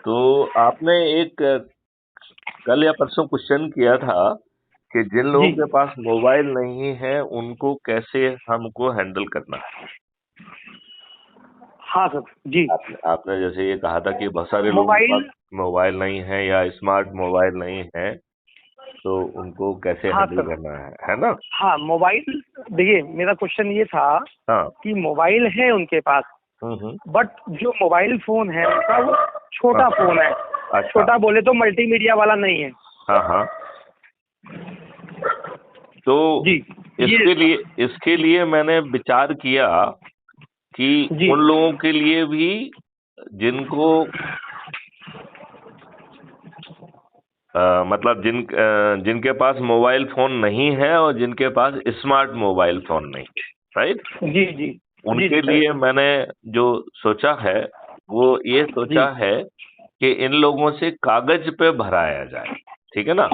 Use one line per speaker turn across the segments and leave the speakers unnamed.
तो आपने एक कल या परसों क्वेश्चन किया था कि जिन लोगों
जी
के पास मोबाइल नहीं है उनको कैसे हमको हैंडल करना है।
हाँ सर जी।
आपने जैसे ये कहा था कि बहुत सारे लोगों के पास
मोबाइल,
मोबाइल नहीं है या स्मार्ट मोबाइल नहीं है, तो उनको कैसे
हाँ
हैंडल
सर,
करना है ना?
हाँ मोबाइल, देखिए मेरा क्वेश्चन ये था
हाँ।
कि मोबाइल है उनके पास,
हम्म।
बट जो मोबाइल फोन है उनका वो छोटा
हाँ।
फोन है।
अच्छा।
छोटा बोले तो मल्टीमीडिया वाला नहीं है।
हाँ हाँ। तो
जी ये,
इसके लिए मैंने विचार किया कि
जी
उन लोगों के लिए भी जिनको मतलब जिनके पास मोबाइल फोन नहीं है और जिनके पास स्मार्ट मोबाइल फोन नहीं, राइट,
जी जी जी
उनके
सर,
लिए मैंने जो सोचा है वो ये
जी
सोचा है कि इन लोगों से कागज पे भराया जाए। ठीक है ना?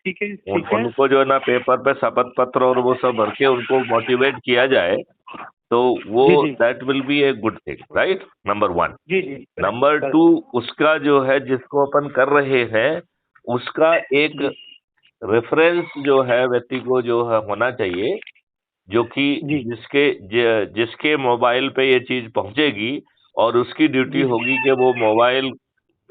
ठीक है ठीक है।
उनको जो है ना पेपर पे शपथ पत्र और वो सब भर के उनको मोटिवेट किया जाए, तो वो
जी जी
that will be a good thing, right, number one.
जी जी
नंबर
करेक्ट
टू, उसका जो है जिसको अपन कर रहे हैं उसका एक
जी
रेफरेंस जो है व्यक्ति को जो है होना चाहिए, जो कि
जी
जिसके मोबाइल पे ये चीज पहुंचेगी और उसकी ड्यूटी
जी
होगी कि वो मोबाइल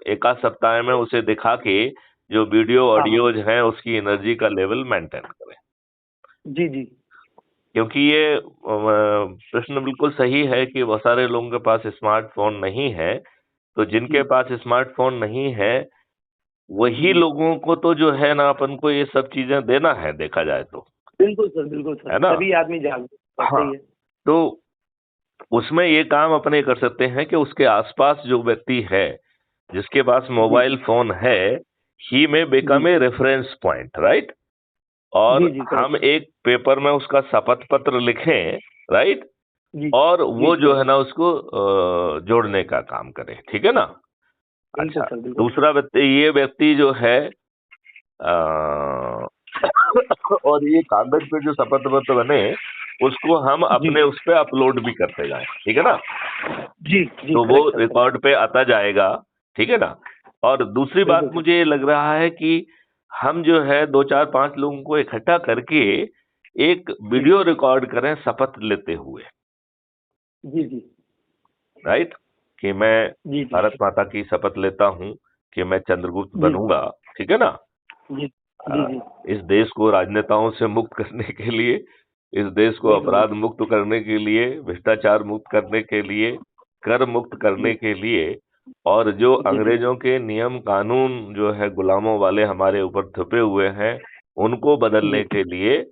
एक आध सप्ताह में उसे दिखा के जो वीडियो
हाँ हाँ
ऑडियोज हैं उसकी एनर्जी का लेवल मेंटेन करें।
जी जी
क्योंकि ये प्रश्न बिल्कुल सही है कि बहुत सारे लोगों के पास स्मार्टफोन नहीं है, तो जिनके
जी
पास स्मार्टफोन नहीं है वही
जी
लोगों को तो जो है ना अपन को ये सब चीजें देना है, देखा जाए तो,
बिल्कुल सर,
है ना?
तभी आदमी जागरूक
हाँ।
रहता ही है।
तो उसमें ये काम अपने कर सकते हैं कि उसके आसपास जो व्यक्ति है जिसके पास
जी
मोबाइल फोन है, ही में
जी
become a reference point, right. और
जी
हम
करेक्ट।
एक पेपर में उसका शपथ पत्र लिखें, राइट,
जी
और
जी
वो जो है
करेक्ट।
ना उसको जोड़ने का काम करे। ठीक है ना?
बिल्कुल
अच्छा।
सर, बिल्कुल सर।
दूसरा व्यक्ति, ये व्यक्ति जो है अ, और ये कागज पे जो शपथ पत्र बने उसको हम
जी
अपने उस पे अपलोड भी करते जाएं। ठीक है ना?
जी जी
तो वो
करेक्ट सर, करेक्ट।
रिकॉर्ड पे आता जाएगा। ठीक है ना? और दूसरी बात
बिल्कुल सर।
मुझे ये लग रहा है कि हम जो है दो चार पांच लोगों को इकट्ठा करके एक
जी
वीडियो रिकॉर्ड करें शपथ लेते हुए,
जी जी
राइट, कि मैं
जी जी
भारत माता की शपथ लेता हूं कि मैं चंद्रगुप्त
जी
बनूंगा। ठीक है ना?
जी जी
अ,
जी
इस देश को राजनेताओं से मुक्त करने के लिए, इस देश को
बिल्कुल
अपराध
बिल्कुल।
मुक्त करने के लिए, भ्रष्टाचार मुक्त करने के लिए, कर मुक्त करने
जी
के लिए, और जो
जी जी
अंग्रेजों के नियम कानून जो है गुलामों वाले हमारे ऊपर थुपे हुए हैं उनको
जी
बदलने के लिए,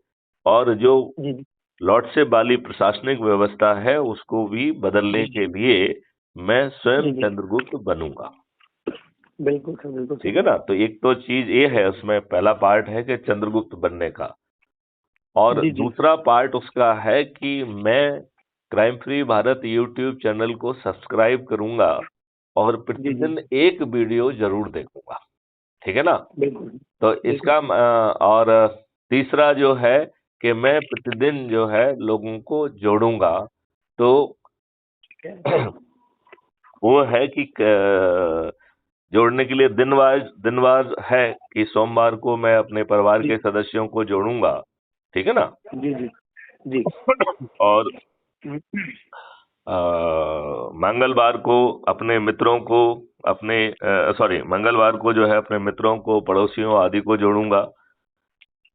और जो
जी जी
लॉर्ड से बाली प्रशासनिक व्यवस्था है उसको भी बदलने
जी
के लिए मैं स्वयं
जी जी
चंद्रगुप्त बनूंगा।
बिल्कुल सर, बिल्कुल
ठीक
सर।
है ना? तो एक तो चीज ये है, उसमें पहला पार्ट है कि चंद्रगुप्त बनने का, और
जी जी
दूसरा पार्ट उसका है कि मैं crime free Bharat YouTube channel को सब्सक्राइब करूंगा और
जी जी
प्रतिदिन एक वीडियो जरूर देखूंगा। ठीक है ना?
बिल्कुल
तो
बिल्कुल।
इसका और तीसरा जो है कि मैं प्रतिदिन जो है लोगों को जोड़ूंगा। तो
ठीक है।
वो है कि जोड़ने के लिए दिनवार है कि सोमवार को मैं अपने परिवार
जी
के सदस्यों को जोड़ूंगा। ठीक है ना?
जी जी जी
और मंगलवार को अपने मित्रों को, अपने सॉरी, मंगलवार को जो है अपने मित्रों को, पड़ोसियों आदि को जोड़ूंगा।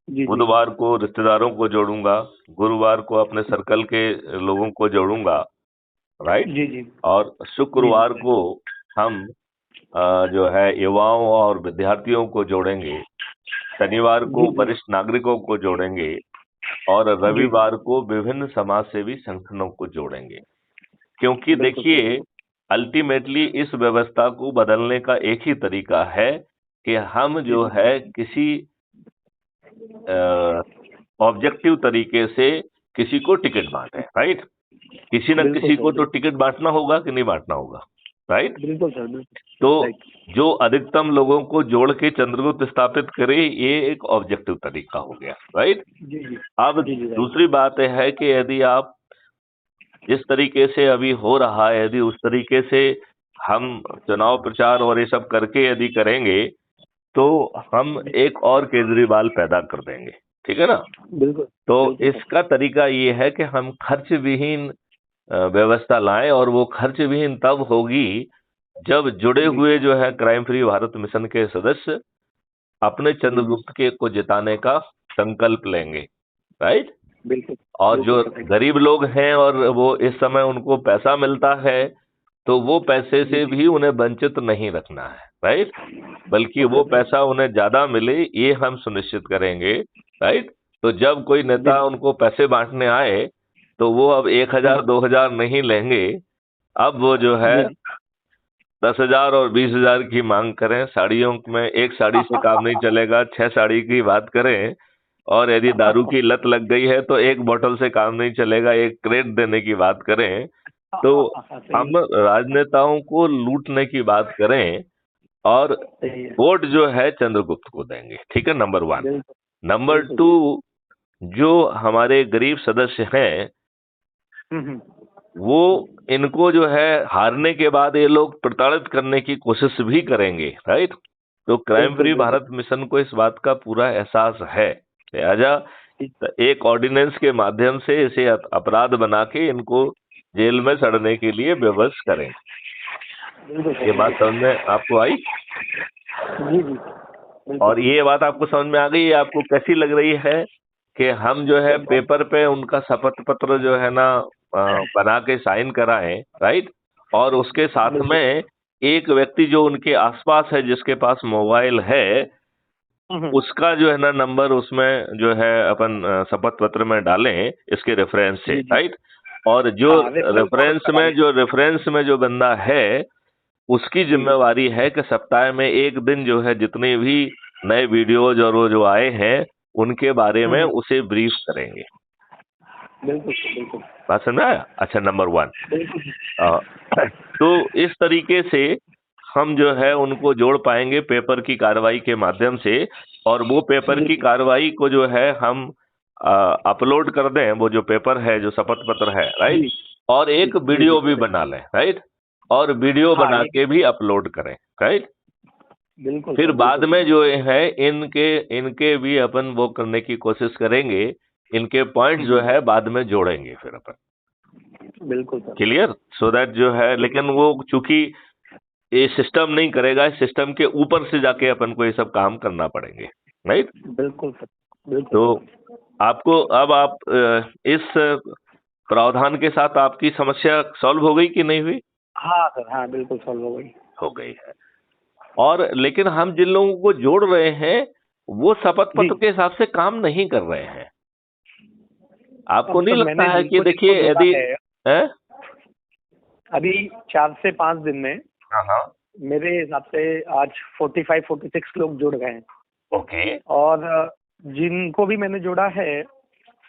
जी जी
बुधवार को रिश्तेदारों को जोड़ूंगा। गुरुवार को अपने सर्कल के लोगों को जोड़ूंगा, राइट।
जी जी
और
जी जी
शुक्रवार को हम जो है युवाओं और विद्यार्थियों को जोड़ेंगे। शनिवार को
जी जी
वरिष्ठ नागरिकों को जोड़ेंगे। और
जी
रविवार को विभिन्न समाज सेवी संगठनों को जोड़ेंगे। क्योंकि
बिल्कुल सर,
देखिए,
बिल्कुल।
अल्टीमेटली इस व्यवस्था को बदलने का एक ही तरीका है कि हम
जी
जो
जी
है किसी ऑब्जेक्टिव तरीके से किसी को टिकट बांटे, राइट। किसी न
बिल्कुल
किसी
सर,
को तो
बिल्कुल
टिकट बांटना होगा कि नहीं बांटना होगा, राइट।
बिल्कुल सर, बिल्कुल
तो
राइट।
जो अधिकतम लोगों को जोड़ के चंद्रगुप्त स्थापित करे, ये एक ऑब्जेक्टिव तरीका हो गया, राइट।
जी जी
अब
जी जी राइट।
दूसरी बात यह है कि यदि आप जिस तरीके से अभी हो रहा है, यदि उस तरीके से हम चुनाव प्रचार और ये सब करके यदि करेंगे तो हम एक और केजरीवाल पैदा कर देंगे, ठीक है ना।
बिल्कुल
तो
बिल्कुल सर।
इसका तरीका ये है कि हम खर्च विहीन व्यवस्था लाएं, और वो खर्च विहीन तब होगी जब जुड़े
जी
हुए जो है क्राइम फ्री भारत मिशन के सदस्य अपने
जी जी
चंद्रगुप्त के को जिताने का संकल्प लेंगे, राइट।
बिल्कुल
और
बिल्कुल
जो
सर।
गरीब लोग हैं और वो इस समय उनको पैसा मिलता है, तो वो पैसे
जी
से
जी
भी उन्हें वंचित नहीं रखना है, राइट। बल्कि
ओके
वो
सर।
पैसा उन्हें ज्यादा मिले, ये हम सुनिश्चित करेंगे, राइट। तो जब कोई
जी
नेता उनको पैसे बांटने आए तो वो अब 1,000 2,000 नहीं लेंगे, अब वो जो है
जी जी
10,000 और 20,000 की मांग करें। साड़ियों में एक साड़ी से काम नहीं चलेगा, 6 साड़ी की बात करें। और यदि दारू की लत लग गई है तो एक बोतल से काम नहीं चलेगा, एक क्रेट देने की बात करें। तो
सही
हम राजनेताओं को लूटने की बात करें, और
सही है।
वोट जो है चंद्रगुप्त को देंगे, ठीक है, नंबर 1।
बिल्कुल
नंबर
बिल्कुल
2,
सर।
जो हमारे गरीब सदस्य हैं,
हम्म।
वो इनको जो है हारने के बाद ये लोग प्रताड़ित करने की कोशिश भी करेंगे, राइट। तो क्राइम
बिल्कुल
फ्री
बिल्कुल
भारत मिशन को इस बात का पूरा एहसास है, लिहाजा एक ऑर्डिनेंस के माध्यम से इसे अपराध बना के इनको जेल में सड़ने के लिए विवश करें।
बिल्कुल
ये
सर।
बात समझ में आपको आई?
जी जी
और
बिल्कुल।
ये बात आपको समझ में आ गई, आपको कैसी लग रही है कि हम जो है
सर बहुत
पेपर पे उनका शपथ पत्र जो है ना बना के साइन कराएं, राइट। और उसके साथ
बिल्कुल।
में एक व्यक्ति जो उनके आसपास है, जिसके पास मोबाइल है,
हम्म।
उसका जो है ना नंबर उसमें जो है अपन शपथ पत्र में डालें इसके रेफरेंस से,
जी जी
राइट। और जो
हाँ रेफरेंस फॉरवर्ड करा लें।
रेफरेंस में जो बंदा है, उसकी
जी जी
जिम्मेवारी है कि सप्ताह में एक दिन जो है जितने भी नए वीडियोज और वो जो आए हैं उनके बारे में
हम्म।
उसे ब्रीफ करेंगे।
बिल्कुल सर, बिल्कुल
बात समझ में आया? अच्छा, नंबर 1।
बिल्कुल।
तो इस तरीके से हम जो है उनको जोड़ पाएंगे पेपर की कार्रवाई के माध्यम से, और वो पेपर
जी
की
जी
कार्रवाई को जो है हम अपलोड कर दें, वो जो पेपर है, जो शपथ पत्र है, राइट।
जी
और
जी
एक
जी
वीडियो
जी
भी बना लें, राइट। और वीडियो
हाँ
बना
ये
के भी अपलोड करें, राइट।
बिल्कुल
फिर
सर
बाद
बिल्कुल।
में जो है इनके इनके भी अपन वो करने की कोशिश करेंगे, इनके पॉइंट जो है बाद में जोड़ेंगे फिर अपन।
बिल्कुल सर।
क्लियर? सो दैट जो है, लेकिन वो चूंकि ये सिस्टम नहीं करेगा, इस सिस्टम के ऊपर से जाके अपन को ये सब काम करना पड़ेंगे, राइट।
बिल्कुल सर बिल्कुल
तो
सर।
आपको अब आप इस प्रावधान के साथ आपकी समस्या सॉल्व हो गई कि नहीं हुई?
हाँ सर हाँ बिल्कुल सॉल्व हो गई।
हो गई है। और लेकिन हम जिन लोगों को जोड़ रहे हैं वो शपथ
जी
पत्र के हिसाब से काम नहीं कर रहे हैं। आपको
अब
नहीं
सर मैंने
लगता है कि
जिनको जिनको
देखिए
जोड़ा
यदि
है
है?
अभी 4 से 5 दिन में
हाँ हाँ।
मेरे हिसाब से आज 45-46 लोग जुड़ गए हैं।
ओके।
और जिनको भी मैंने जोड़ा है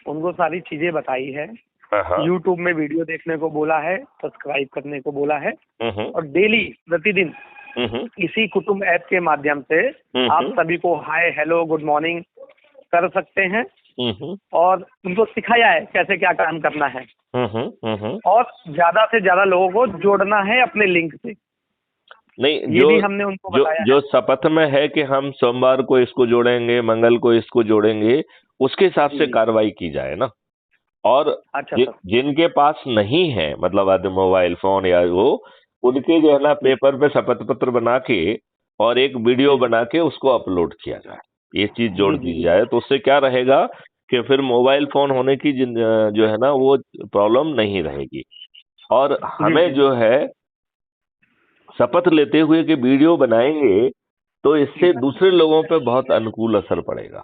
उनको सारी चीजें बताई है।
हाँ हाँ।
यूट्यूब में वीडियो देखने को बोला है, सब्सक्राइब करने को बोला है,
हम्म
और डेली प्रतिदिन
हम्म
इसी कुटुंब ऐप के माध्यम से आप सभी को हाय हेलो गुड मॉर्निंग कर सकते हैं।
हम्म
और उनको सिखाया है कैसे क्या काम करना है,
हम्म।
और ज्यादा से ज्यादा लोगों को जोड़ना है अपने लिंक से।
नहीं,
ये भी हमने उनको बताया है।
जो शपथ में है कि हम सोमवार को इसको जोड़ेंगे, मंगल को इसको जोड़ेंगे, उसके हिसाब
जी
से
जी
कार्रवाई की जाए ना। और
अच्छा सर।
जिनके पास नहीं है, मतलब आदि मोबाइल फोन या वो, उनके जो है ना
जी
पेपर पे शपथ पत्र बना के और एक वीडियो
जी जी
बना के उसको अपलोड किया जाए, ये चीज जोड़
जी जी
दी
जी
जाए, तो उससे क्या रहेगा कि फिर मोबाइल फोन होने की जो है ना वो प्रॉब्लम नहीं रहेगी। और
जी
हमें
जी
जो है शपथ लेते हुए कि वीडियो बनाएंगे तो इससे दूसरे लोगों पे बहुत अनुकूल असर पड़ेगा।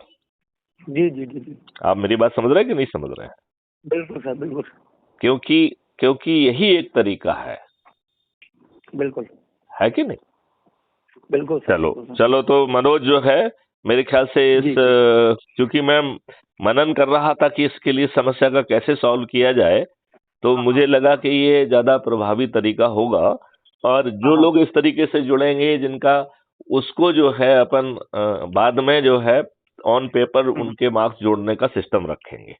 जी जी जी जी
आप मेरी बात समझ रहे हैं कि नहीं समझ रहे हैं?
बिल्कुल सर बिल्कुल
क्योंकि क्योंकि यही एक तरीका
बिल्कुल
है कि नहीं?
बिल्कुल सर
चलो
बिल्कुल सर।
चलो, तो मनोज जो है मेरे ख्याल से इस
जी
क्योंकि मैं मनन कर रहा था कि इसके लिए समस्या का कैसे सॉल्व किया जाए, तो
हाँ
मुझे लगा कि ये ज्यादा प्रभावी तरीका होगा। और
हाँ
जो
हाँ
लोग इस तरीके से जुड़ेंगे जिनका, उसको जो है अपन बाद में जो है ऑन पेपर
हम्म,
उनके मार्क्स जोड़ने का सिस्टम रखेंगे,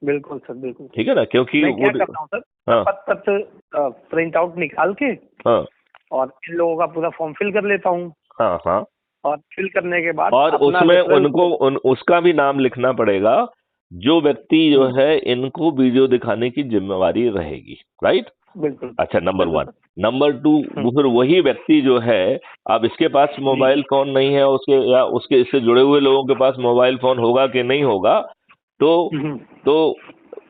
बिल्कुल सर बिल्कुल।
ठीक है ना, क्योंकि
मैं
वो।
क्या करता हूँ सर,
हाँ
शपथ पत्र प्रिंट आउट निकाल के
हाँ
और इन लोगों का पूरा फॉर्म फिल कर लेता हूँ।
हाँ हाँ।
और फिल करने के बाद
और
अपना
उसमें
referral
उसका भी नाम लिखना पड़ेगा, जो व्यक्ति जो
हम्म,
है इनको वीडियो दिखाने की जिम्मेवारी रहेगी, राइट।
बिल्कुल
अच्छा, नंबर
बिल्कुल
1।
सर।
नंबर 2, फिर वही व्यक्ति जो है, अब इसके पास
जी
मोबाइल फोन नहीं है, उसके या उसके इससे जुड़े हुए लोगों के पास मोबाइल फोन होगा कि नहीं होगा, तो
हम्म,
तो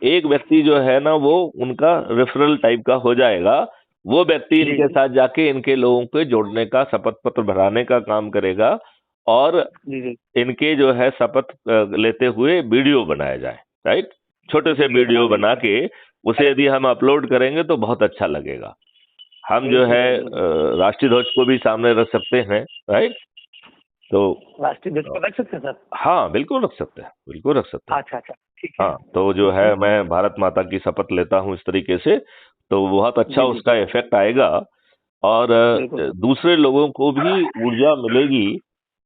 एक व्यक्ति जो है ना वो उनका रेफरल टाइप का हो जाएगा। वो व्यक्ति
जी
इनके
जी
साथ जाके इनके लोगों को जोड़ने का, शपथ पत्र भराने का काम करेगा, और
जी जी
इनके जो है शपथ लेते हुए वीडियो बनाया जाए, राइट। छोटे से
वीडियो
वीडियो
बना
बना
देंगे।
के उसे यदि हम अपलोड करेंगे तो बहुत अच्छा लगेगा। हम जो
बिल्कुल
है
सर बिल्कुल।
राष्ट्रीय ध्वज को भी सामने रख सकते हैं, राइट। तो
राष्ट्रीय ध्वज को रख सकते हैं सर?
हाँ, बिल्कुल रख सकते हैं, बिल्कुल रख सकते हैं।
अच्छा अच्छा, ठीक है।
हाँ, तो जो
ठीक
है
है।
मैं भारत माता की शपथ लेता हूँ इस तरीके से, तो बहुत अच्छा
जी जी
उसका इफेक्ट आएगा। और
बिल्कुल सर।
दूसरे लोगों को भी ऊर्जा मिलेगी,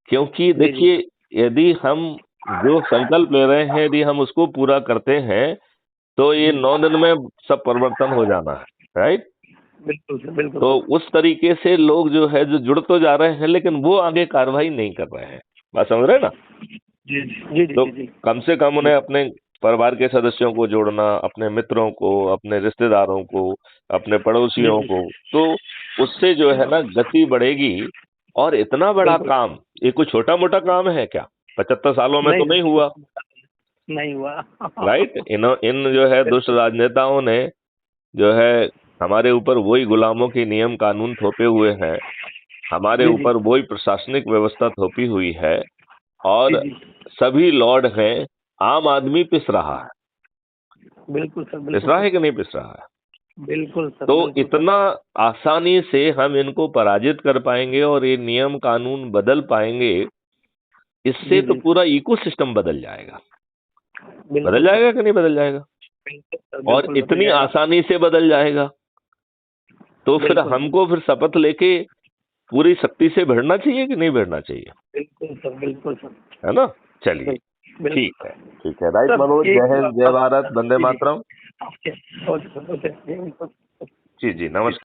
क्योंकि
जी जी
देखिए, यदि हम जो संकल्प ले रहे हैं यदि हम उसको पूरा करते हैं तो ये
जी
9 दिन में सब परिवर्तन हो जाना है, राइट।
बिल्कुल सर बिल्कुल
तो
सर।
उस तरीके से लोग जो है जो जुड़ तो जा रहे हैं, लेकिन वो आगे कार्रवाई नहीं कर रहे हैं। बात समझ रहे हैं ना।
जी जी जी
तो
जी जी
कम से कम
जी
उन्हें अपने परिवार के सदस्यों को जोड़ना, अपने मित्रों को, अपने रिश्तेदारों को, अपने
जी
पड़ोसियों
जी
को, तो उससे जो है ना गति बढ़ेगी। और इतना बड़ा
बिल्कुल।
काम, ये कोई छोटा मोटा काम है क्या? 75 सालों में
नहीं
तो
सर,
नहीं हुआ,
नहीं हुआ।
राइट। इन जो है दुष्ट
बिल्कुल
राजनेताओं ने जो है हमारे ऊपर वही गुलामों के नियम कानून थोपे हुए हैं, हमारे
जी जी
ऊपर वही प्रशासनिक व्यवस्था थोपी हुई है,
जी
और
जी
सभी लॉर्ड हैं, आम आदमी पिस रहा है।
बिल्कुल सर
पिस
बिल्कुल
रहा
सर।
है कि नहीं पिस रहा है?
बिल्कुल सर
तो
बिल्कुल सर।
इतना आसानी से हम इनको पराजित कर पाएंगे और ये नियम कानून बदल पाएंगे, इससे
जी
तो
जी
पूरा इकोसिस्टम बदल जाएगा। बदल
बिल्कुल सर।
जाएगा कि नहीं बदल जाएगा?
बिल्कुल सर
और
बिल्कुल बदल
इतनी
जाएगा।
आसानी से बदल जाएगा, तो फिर
बिल्कुल सर
हमको फिर शपथ लेके पूरी सख्ती से भिड़ना चाहिए कि नहीं भिड़ना चाहिए?
बिल्कुल सर बिल्कुल सर।
है ना। चलिए,
बिल्कुल
ठीक
सर।
है, ठीक है, राइट
सर
मनोज।
एक
जय हिंद, जय भारत, वंदे
जी जी
मातरम।
Okay okay okay.
जी जी, नमस्कार।